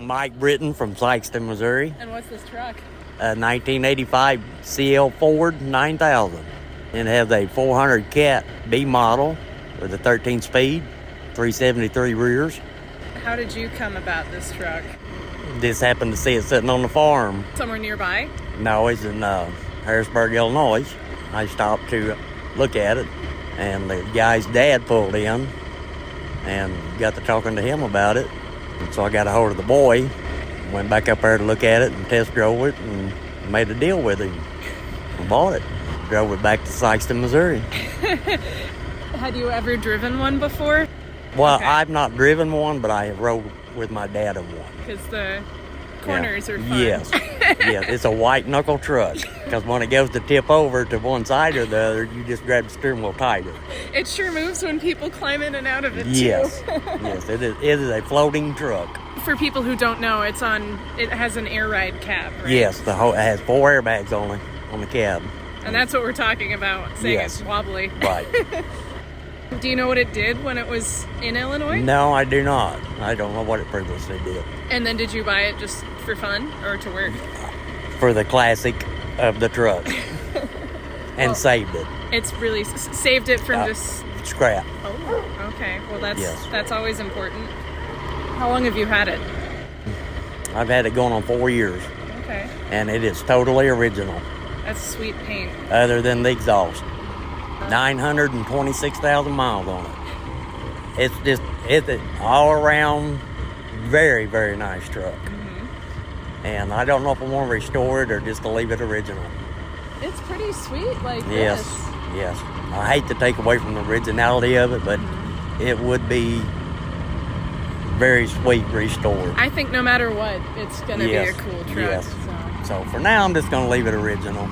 Mike Britton from Sikeston, Missouri. And what's this truck? A 1985 CL-9000. And it has a 400 cat B model with a 13-speed, 373 rears. How did you come about this truck? Just happened to see it sitting on the farm. Somewhere nearby? No, it's in Harrisburg, Illinois. I stopped to look at it, and the guy's dad pulled in and got to talking to him about it. And so I got a hold of the boy, went back up there to look at it and test drove it and made a deal with him and bought it. Drove it back to Sikeston, Missouri. Had you ever driven one before? Well, Okay. I've not driven one, but I have rode with my dad in one. Because the corners are fun. Yes. Yes, it's a white knuckle truck. Because when it goes to tip over to one side or the other, you just grab the steering wheel tighter. It sure moves when people climb in and out of it, too. Yes. Yes, it is a floating truck. For people who don't know, it has an air ride cab, right? Yes, it has 4 airbags on the cab. And that's what we're talking about, saying Yes. it's wobbly. Right. Do you know what it did when it was in Illinois? No, I do not. I don't know what it previously did. And then did you buy it just for fun or to work? For the classic of the truck. And Well, saved it. It's really saved it from just... Scrap. Oh, okay. Well, Yes. that's always important. How long have you had it? I've had it going on 4 years. Okay. And it is totally original. That's sweet paint. Other than the exhaust. 926,000 miles on it. It's an all around very, very nice truck. Mm-hmm. And I don't know if I want to restore it or just to leave it original. It's pretty sweet like Yes, this. yes. I hate to take away from the originality of it, but it would be very sweet restored. I think no matter what, it's going to Yes, be a cool truck. yes. So. So for now, I'm just going to leave it original.